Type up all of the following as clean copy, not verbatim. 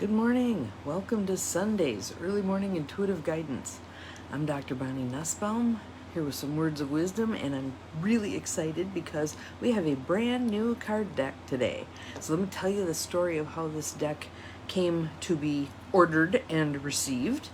Good morning. Welcome to Sunday's Early Morning Intuitive Guidance. I'm Dr. Bonnie Nussbaum, here with some words of wisdom, and I'm really excited because we have a brand new card deck today. So let me tell you the story of how this deck came to be ordered and received.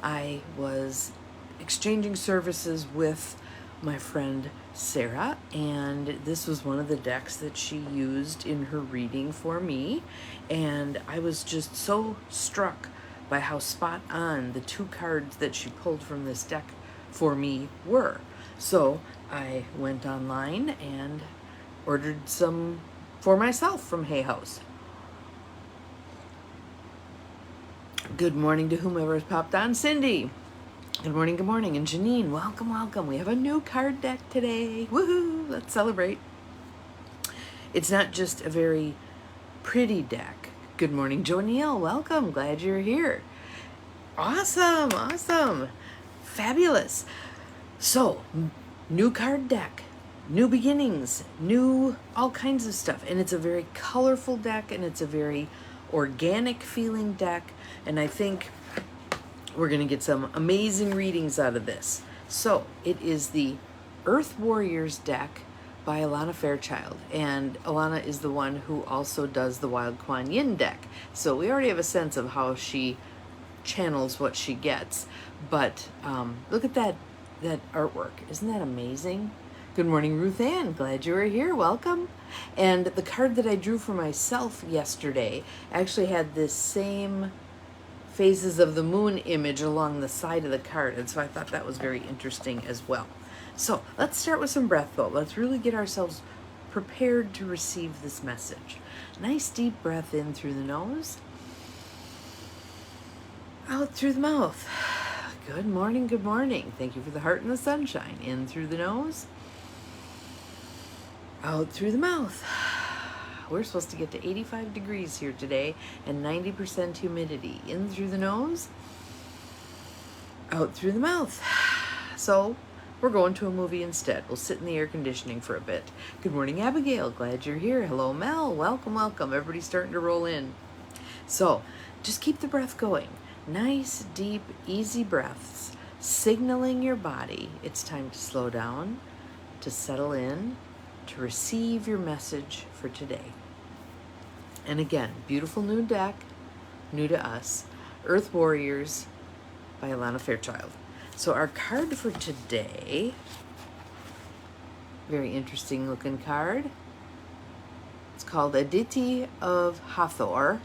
I was exchanging services with my friend Sarah, and this was one of the decks that she used in her reading for me, and I was just so struck by how spot on the two cards that she pulled from this deck for me were. So I went online and ordered some for myself from Hay House. Good morning to whomever has popped on. Cindy. Good morning, good morning. And Janine, welcome, welcome. We have a new card deck today. Woohoo! Let's celebrate. It's not just a very pretty deck. Good morning, Joe Neal. Welcome. Glad you're here. Awesome, awesome. Fabulous. So, new card deck, new beginnings, new all kinds of stuff. And it's a very colorful deck, and it's a very organic feeling deck. And I think we're going to get some amazing readings out of this. So it is the Earth Warriors deck by Alana Fairchild. And Alana is the one who also does the Wild Kuan Yin deck. So we already have a sense of how she channels what she gets. But look at that artwork. Isn't that amazing? Good morning, Ruth Ann. Glad you were here. Welcome. And the card that I drew for myself yesterday actually had this same phases of the moon image along the side of the card, and so I thought that was very interesting as well. So let's start with some breath though. Let's really get ourselves prepared to receive this message. Nice deep breath in through the nose, out through the mouth. Good morning, good morning. Thank you for the heart and the sunshine. In through the nose, out through the mouth. We're supposed to get to 85 degrees here today and 90% humidity. In through the nose, out through the mouth. So we're going to a movie instead. We'll sit in the air conditioning for a bit. Good morning, Abigail. Glad you're here. Hello, Mel. Welcome, welcome. Everybody's starting to roll in. So just keep the breath going. Nice, deep, easy breaths, signaling your body it's time to slow down, to settle in, to receive your message for today. And again, beautiful new deck, new to us, Earth Warriors by Alana Fairchild. So our card for today, very interesting looking card. It's called Aditi of Hathor,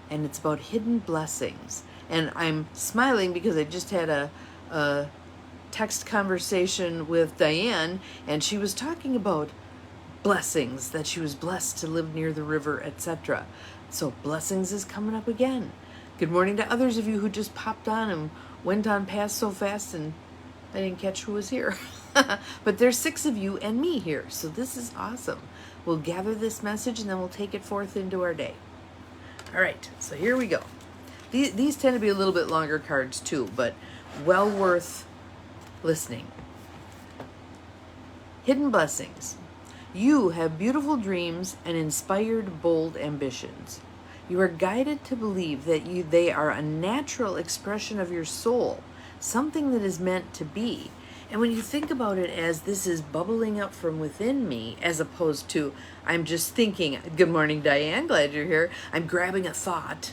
and it's about hidden blessings. And I'm smiling because I just had a text conversation with Diane, and she was talking about blessings, that she was blessed to live near the river, etc. So blessings is coming up again. Good morning to others of you who just popped on and went on past so fast and I didn't catch who was here. But there's 6 of you and me here, so this is awesome. We'll gather this message and then we'll take it forth into our day. All right, so here we go. These tend to be a little bit longer cards too, but well worth listening. Hidden blessings. You have beautiful dreams and inspired, bold ambitions. You are guided to believe that they are a natural expression of your soul, something that is meant to be. And when you think about it as this is bubbling up from within me, as opposed to I'm just thinking, good morning, Diane, glad you're here. I'm grabbing a thought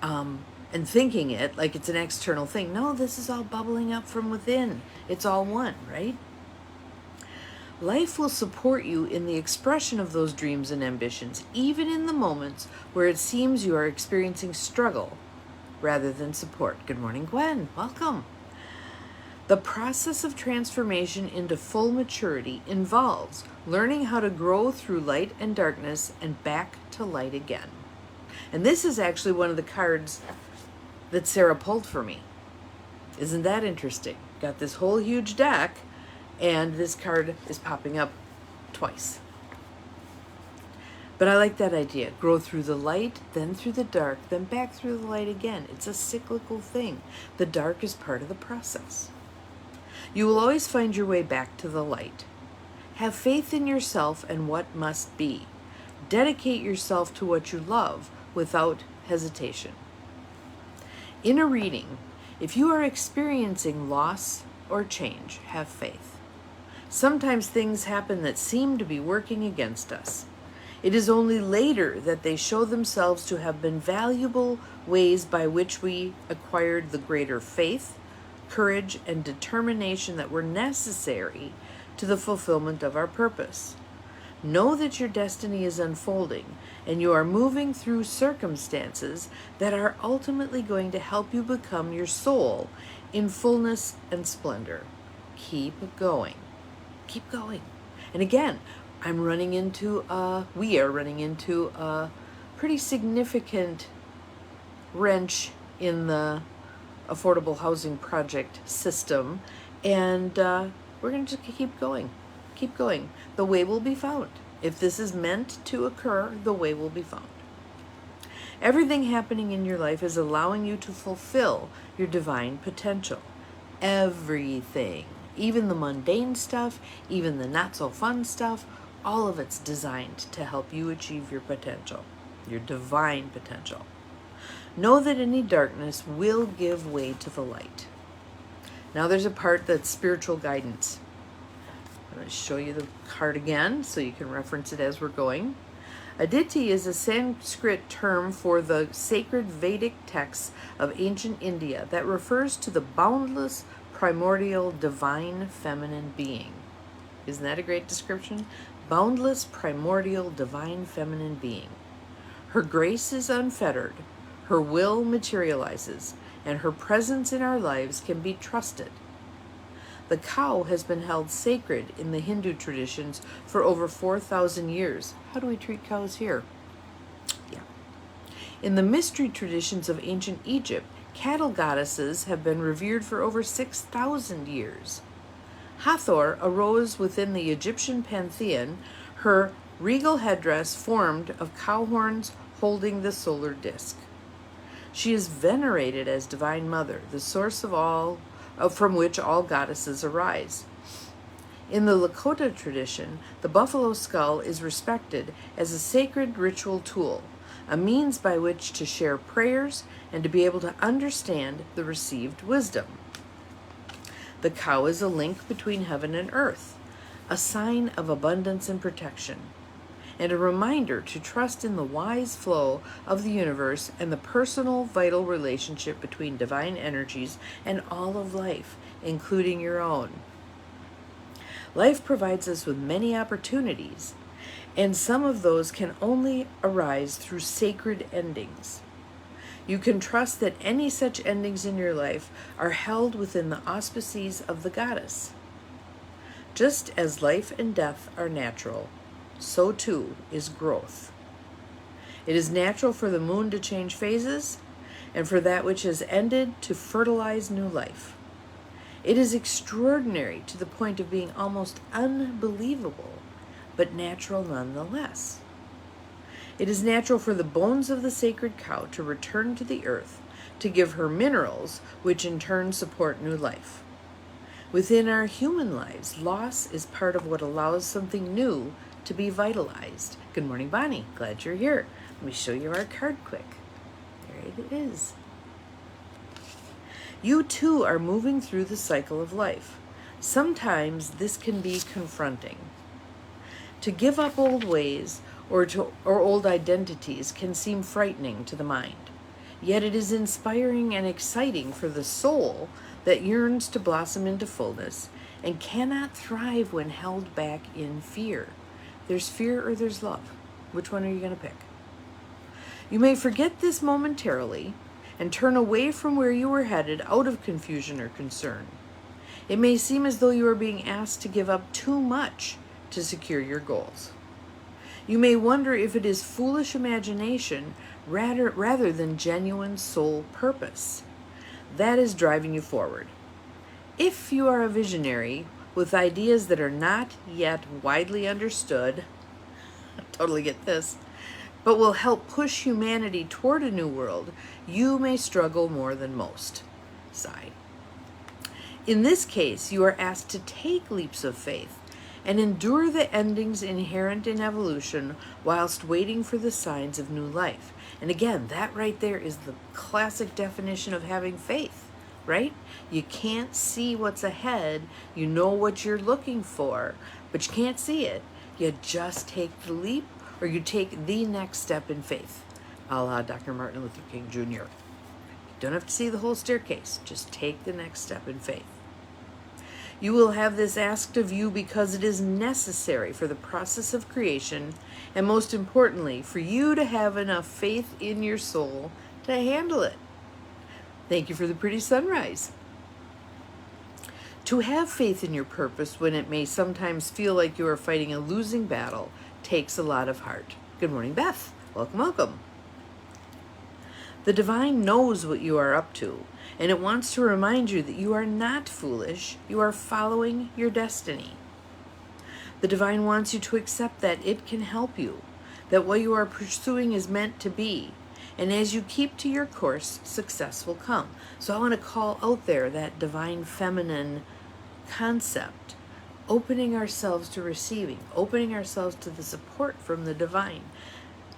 and thinking it like it's an external thing. No, this is all bubbling up from within. It's all one, right? Life will support you in the expression of those dreams and ambitions, even in the moments where it seems you are experiencing struggle rather than support. Good morning, Gwen. Welcome. The process of transformation into full maturity involves learning how to grow through light and darkness and back to light again. And this is actually one of the cards that Sarah pulled for me. Isn't that interesting? Got this whole huge deck, and this card is popping up twice. But I like that idea. Grow through the light, then through the dark, then back through the light again. It's a cyclical thing. The dark is part of the process. You will always find your way back to the light. Have faith in yourself and what must be. Dedicate yourself to what you love without hesitation. In a reading, if you are experiencing loss or change, have faith. Sometimes things happen that seem to be working against us. It is only later that they show themselves to have been valuable ways by which we acquired the greater faith, courage, and determination that were necessary to the fulfillment of our purpose. Know that your destiny is unfolding, and you are moving through circumstances that are ultimately going to help you become your soul in fullness and splendor. Keep going. Keep going. And again, we are running into a pretty significant wrench in the affordable housing project system, and we're going to just keep going. Keep going. The way will be found. If this is meant to occur, the way will be found. Everything happening in your life is allowing you to fulfill your divine potential. Everything. Even the mundane stuff, even the not so fun stuff, all of it's designed to help you achieve your potential, your divine potential. Know that any darkness will give way to the light. Now there's a part that's spiritual guidance. I'm going to show you the card again so you can reference it as we're going. Aditi is a Sanskrit term for the sacred Vedic texts of ancient India that refers to the boundless, primordial, divine feminine being. Isn't that a great description? Boundless, primordial, divine feminine being. Her grace is unfettered, her will materializes, and her presence in our lives can be trusted. The cow has been held sacred in the Hindu traditions for over 4,000 years. How do we treat cows here? Yeah. In the mystery traditions of ancient Egypt, cattle goddesses have been revered for over 6,000 years. Hathor arose within the Egyptian pantheon, her regal headdress formed of cow horns holding the solar disk. She is venerated as Divine Mother, the source of all from which all goddesses arise. In the Lakota tradition, the buffalo skull is respected as a sacred ritual tool, a means by which to share prayers and to be able to understand the received wisdom. The cow is a link between heaven and earth, a sign of abundance and protection, and a reminder to trust in the wise flow of the universe and the personal, vital relationship between divine energies and all of life, including your own. Life provides us with many opportunities, and some of those can only arise through sacred endings. You can trust that any such endings in your life are held within the auspices of the goddess. Just as life and death are natural, so too is growth. It is natural for the moon to change phases, and for that which has ended to fertilize new life. It is extraordinary to the point of being almost unbelievable, but natural nonetheless. It is natural for the bones of the sacred cow to return to the earth, to give her minerals, which in turn support new life. Within our human lives, loss is part of what allows something new to be vitalized. Good morning, Bonnie. Glad you're here. Let me show you our card quick. There it is. You too are moving through the cycle of life. Sometimes this can be confronting. To give up old ways or old identities can seem frightening to the mind. Yet it is inspiring and exciting for the soul that yearns to blossom into fullness and cannot thrive when held back in fear. There's fear or there's love. Which one are you going to pick? You may forget this momentarily and turn away from where you were headed out of confusion or concern. It may seem as though you are being asked to give up too much to secure your goals. You may wonder if it is foolish imagination rather than genuine soul purpose that is driving you forward. If you are a visionary with ideas that are not yet widely understood, I totally get this, but will help push humanity toward a new world, you may struggle more than most. Sigh. In this case, you are asked to take leaps of faith and endure the endings inherent in evolution whilst waiting for the signs of new life. And again, that right there is the classic definition of having faith, right? You can't see what's ahead. You know what you're looking for, but you can't see it. You just take the leap, or you take the next step in faith, a la Dr. Martin Luther King Jr. You don't have to see the whole staircase. Just take the next step in faith. You will have this asked of you because it is necessary for the process of creation, and most importantly, for you to have enough faith in your soul to handle it. Thank you for the pretty sunrise. To have faith in your purpose when it may sometimes feel like you are fighting a losing battle takes a lot of heart. Good morning, Beth. Welcome, welcome. The divine knows what you are up to, and it wants to remind you that you are not foolish. You are following your destiny. The divine wants you to accept that it can help you, that what you are pursuing is meant to be. And as you keep to your course, success will come. So I want to call out there that divine feminine concept, opening ourselves to receiving, opening ourselves to the support from the divine,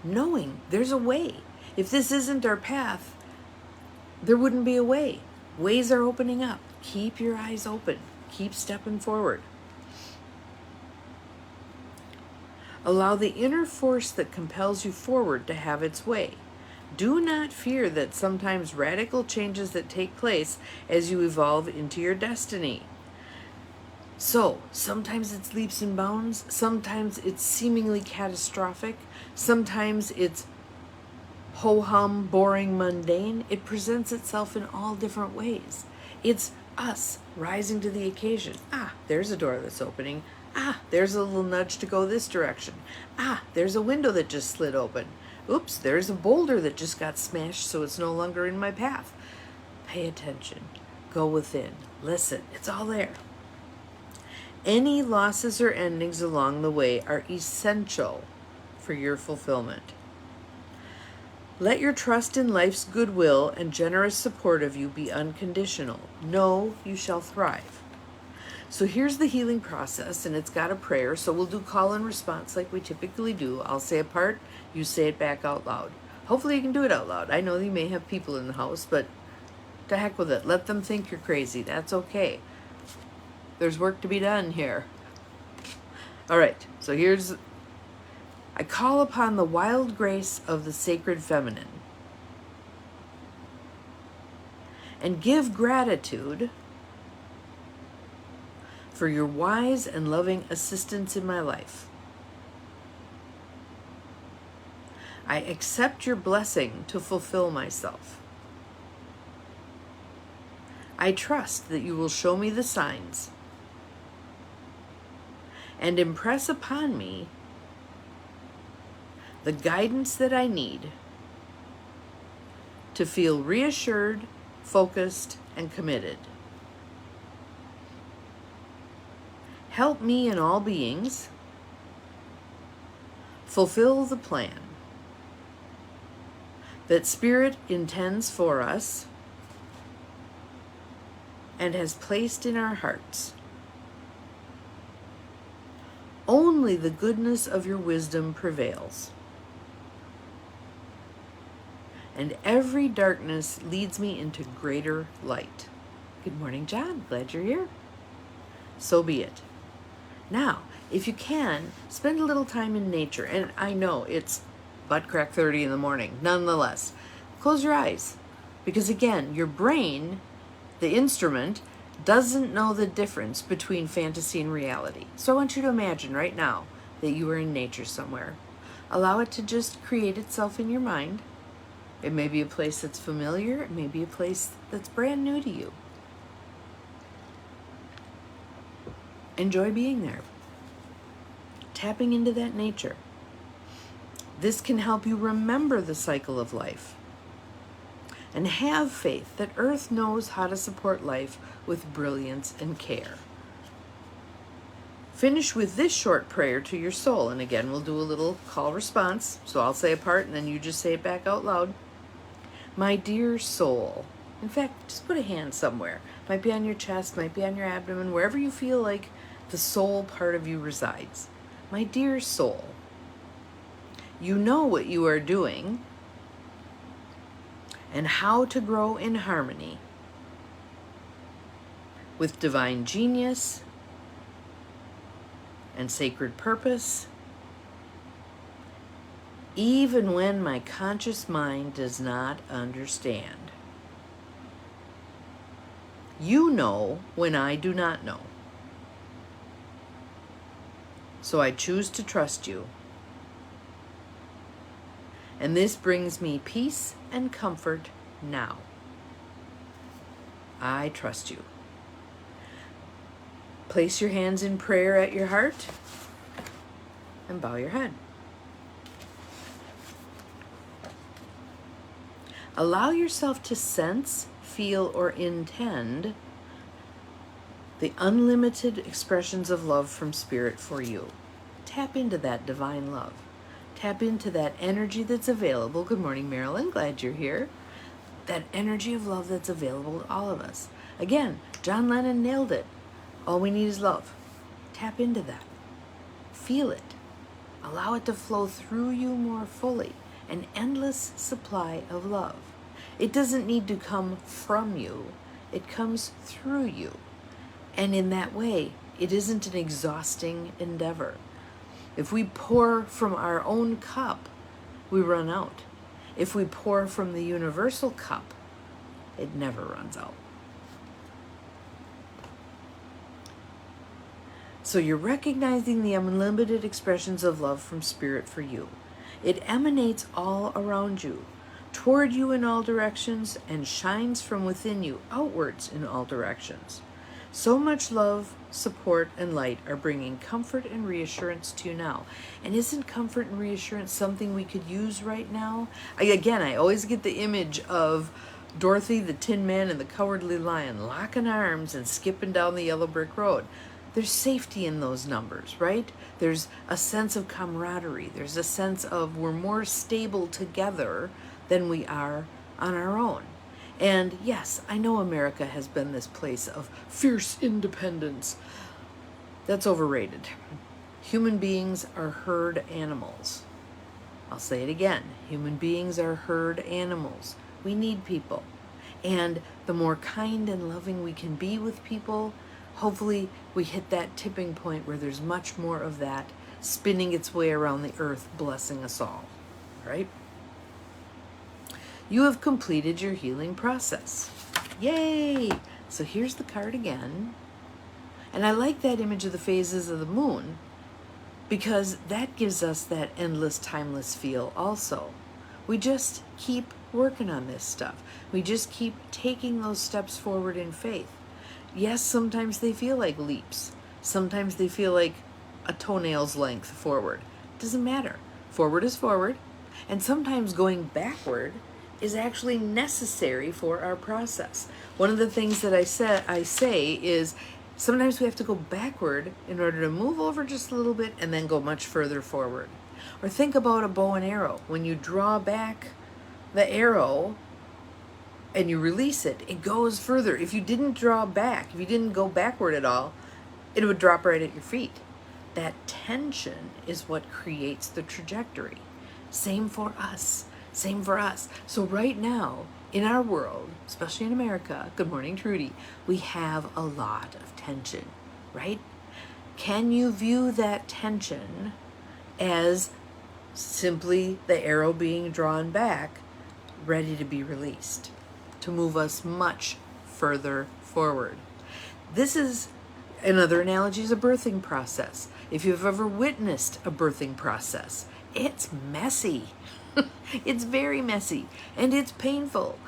knowing there's a way. If this isn't our path, there wouldn't be a way. Ways are opening up. Keep your eyes open. Keep stepping forward. Allow the inner force that compels you forward to have its way. Do not fear that sometimes radical changes that take place as you evolve into your destiny. So, sometimes it's leaps and bounds. Sometimes it's seemingly catastrophic. Sometimes it's ho-hum, boring, mundane. It presents itself in all different ways. It's us rising to the occasion. Ah, there's a door that's opening. Ah, there's a little nudge to go this direction. Ah, there's a window that just slid open. Oops, there's a boulder that just got smashed, so it's no longer in my path. Pay attention. Go within. Listen. It's all there. Any losses or endings along the way are essential for your fulfillment. Let your trust in life's goodwill and generous support of you be unconditional. Know you shall thrive. So here's the healing process, and it's got a prayer, so we'll do call and response like we typically do. I'll say a part, you say it back out loud. Hopefully you can do it out loud. I know you may have people in the house, but to heck with it. Let them think you're crazy. That's okay. There's work to be done here. All right, so here's... I call upon the wild grace of the sacred feminine and give gratitude for your wise and loving assistance in my life. I accept your blessing to fulfill myself. I trust that you will show me the signs and impress upon me the guidance that I need to feel reassured, focused, and committed. Help me and all beings fulfill the plan that Spirit intends for us and has placed in our hearts. Only the goodness of your wisdom prevails, and every darkness leads me into greater light. Good morning, John. Glad you're here. So be it. Now, if you can, spend a little time in nature. And I know it's butt crack 30 in the morning. Nonetheless, close your eyes. Because again, your brain, the instrument, doesn't know the difference between fantasy and reality. So I want you to imagine right now that you are in nature somewhere. Allow it to just create itself in your mind. It may be a place that's familiar. It may be a place that's brand new to you. Enjoy being there. Tapping into that nature. This can help you remember the cycle of life and have faith that Earth knows how to support life with brilliance and care. Finish with this short prayer to your soul. And again, we'll do a little call response. So I'll say a part and then you just say it back out loud. My dear soul. In fact, just put a hand somewhere. Might be on your chest, might be on your abdomen, wherever you feel like the soul part of you resides. My dear soul, you know what you are doing and how to grow in harmony with divine genius and sacred purpose, even when my conscious mind does not understand. You know when I do not know. So I choose to trust you. And this brings me peace and comfort now. I trust you. Place your hands in prayer at your heart and bow your head. Allow yourself to sense, feel, or intend the unlimited expressions of love from Spirit for you. Tap into that divine love. Tap into that energy that's available. Good morning, Marilyn. Glad you're here. That energy of love that's available to all of us. Again, John Lennon nailed it. All we need is love. Tap into that. Feel it. Allow it to flow through you more fully. An endless supply of love. It doesn't need to come from you. It comes through you. And in that way, it isn't an exhausting endeavor. If we pour from our own cup, we run out. If we pour from the universal cup, it never runs out. So you're recognizing the unlimited expressions of love from Spirit for you. It emanates all around you, toward you in all directions, and shines from within you outwards in all directions. So much love, support, and light are bringing comfort and reassurance to you now. And isn't comfort and reassurance something we could use right now? I always get the image of Dorothy, the Tin Man, and the Cowardly Lion locking arms and skipping down the yellow brick road. There's safety in those numbers, right? There's a sense of camaraderie. There's a sense of we're more stable together than we are on our own. And yes, I know America has been this place of fierce independence. That's overrated. Human beings are herd animals. I'll say it again. Human beings are herd animals. We need people. And the more kind and loving we can be with people, hopefully we hit that tipping point where there's much more of that spinning its way around the earth, blessing us all, right? You have completed your healing process. Yay! So here's the card again. And I like that image of the phases of the moon because that gives us that endless, timeless feel also. We just keep working on this stuff. We just keep taking those steps forward in faith. Yes, sometimes they feel like leaps. Sometimes they feel like a toenail's length forward. Doesn't matter. Forward is forward. And sometimes going backward is actually necessary for our process. One of the things that I say is sometimes we have to go backward in order to move over just a little bit and then go much further forward. Or think about a bow and arrow. When you draw back the arrow and you release it, it goes further. If you didn't draw back, if you didn't go backward at all, it would drop right at your feet. That tension is what creates the trajectory. Same for us. Same for us. So right now, in our world, especially in America, good morning, Trudy, we have a lot of tension, right? Can you view that tension as simply the arrow being drawn back, ready to be released, to move us much further forward? This is, another analogy is a birthing process. If you've ever witnessed a birthing process, it's messy. It's very messy and it's painful.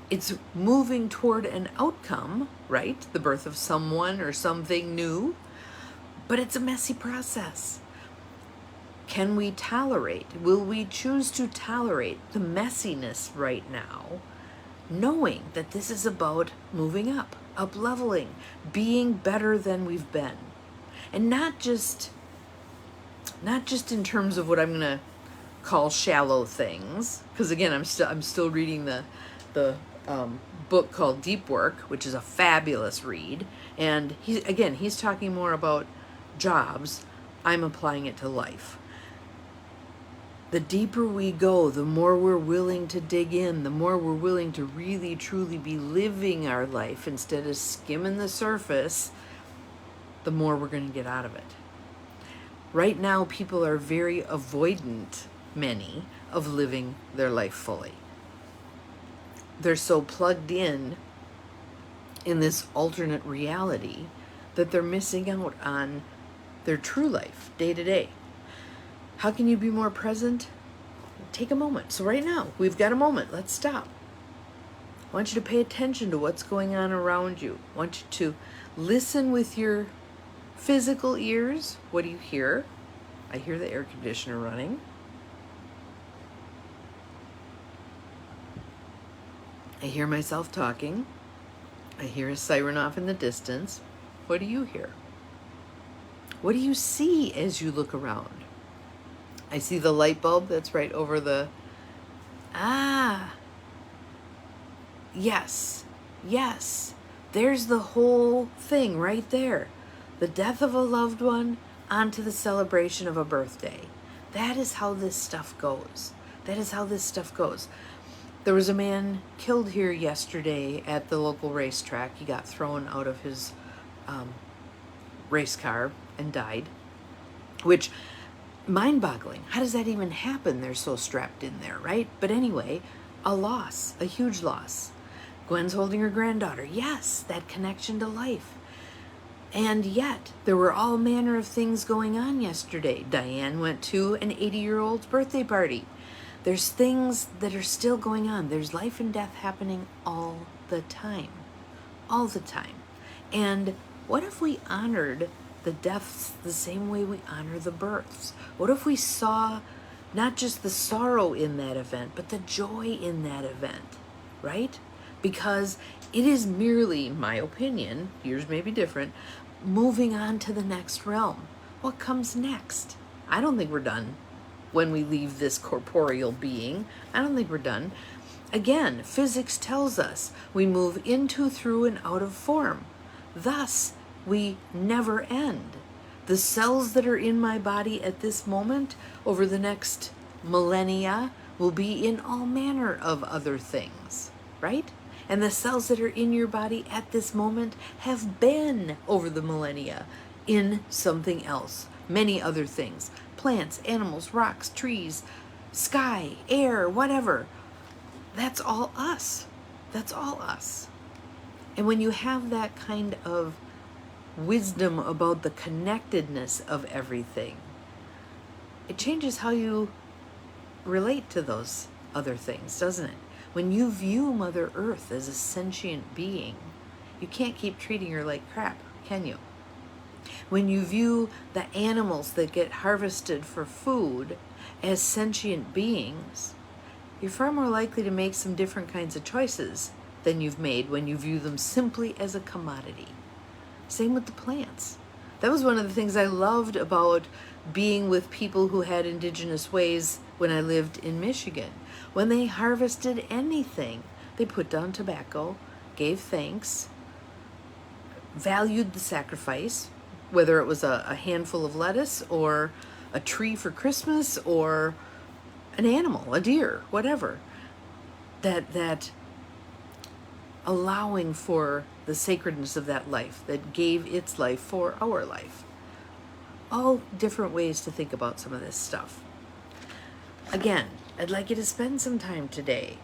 It's moving toward an outcome, right? The birth of someone or something new, but it's a messy process. Can we tolerate? Will we choose to tolerate the messiness right now, knowing that this is about moving up leveling, being better than we've been? And not just in terms of what I'm going to call shallow things, because again, I'm still reading the book called Deep Work, which is a fabulous read, and he's talking more about jobs. I'm applying it to life. The deeper we go, the more we're willing to dig in, the more we're willing to really, truly be living our life instead of skimming the surface, the more we're going to get out of it. Right now, people are very avoidant, many, of living their life fully. They're so plugged in this alternate reality that they're missing out on their true life day to day. How can you be more present? Take a moment. So right now, we've got a moment. Let's stop. I want you to pay attention to what's going on around you. I want you to listen with your physical ears. What do you hear? I hear the air conditioner running. I hear myself talking. I hear a siren off in the distance. What do you hear? What do you see as you look around? I see the light bulb that's right over the... Yes. Yes. There's the whole thing right there. The death of a loved one onto the celebration of a birthday. That is how this stuff goes. That is how this stuff goes. There was a man killed here yesterday at the local racetrack. He got thrown out of his race car and died, which, mind-boggling. How does that even happen? They're so strapped in there, right? But anyway, a loss, a huge loss. Gwen's holding her granddaughter. Yes, that connection to life. And yet, there were all manner of things going on yesterday. Diane went to an 80-year-old's birthday party. There's things that are still going on. There's life and death happening all the time. All the time. And what if we honored the deaths the same way we honor the births? What if we saw not just the sorrow in that event, but the joy in that event, right? Because it is merely, in my opinion, yours may be different, moving on to the next realm. What comes next? I don't think we're done when we leave this corporeal being. I don't think we're done. Again, physics tells us we move into, through, and out of form. Thus, we never end. The cells that are in my body at this moment, over the next millennia, will be in all manner of other things, right? And the cells that are in your body at this moment have been, over the millennia, in something else. Many other things. Plants, animals, rocks, trees, sky, air, whatever. That's all us. That's all us. And when you have that kind of wisdom about the connectedness of everything, it changes how you relate to those other things, doesn't it? When you view Mother Earth as a sentient being, you can't keep treating her like crap, can you? When you view the animals that get harvested for food as sentient beings, you're far more likely to make some different kinds of choices than you've made when you view them simply as a commodity. Same with the plants. That was one of the things I loved about being with people who had indigenous ways when I lived in Michigan. When they harvested anything, they put down tobacco, gave thanks, valued the sacrifice, whether it was a handful of lettuce or a tree for Christmas or an animal, a deer, whatever. That allowing for the sacredness of that life that gave its life for our life. All different ways to think about some of this stuff. Again, I'd like you to spend some time today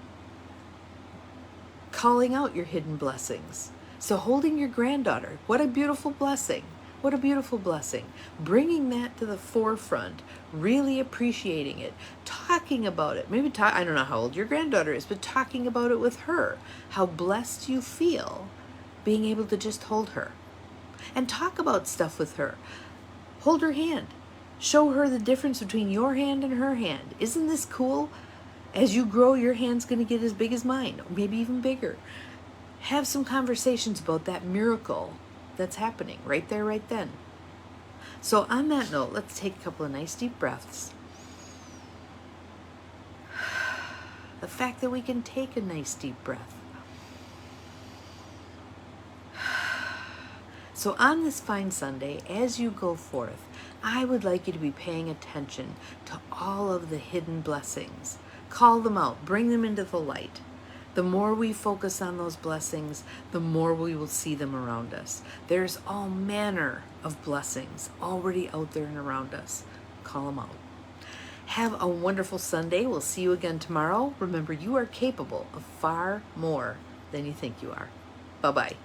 calling out your hidden blessings. So holding your granddaughter, what a beautiful blessing. What a beautiful blessing. Bringing that to the forefront, really appreciating it, talking about it. Maybe I don't know how old your granddaughter is, but talking about it with her. How blessed you feel being able to just hold her. And talk about stuff with her. Hold her hand. Show her the difference between your hand and her hand. Isn't this cool? As you grow, your hand's going to get as big as mine, or maybe even bigger. Have some conversations about that miracle that's happening right there, right then. So on that note, let's take a couple of nice deep breaths. The fact that we can take a nice deep breath So on this fine Sunday, as you go forth, I would like you to be paying attention to all of the hidden blessings. Call them out, bring them into the light. The more we focus on those blessings, the more we will see them around us. There's all manner of blessings already out there and around us. Call them out. Have a wonderful Sunday. We'll see you again tomorrow. Remember, you are capable of far more than you think you are. Bye-bye.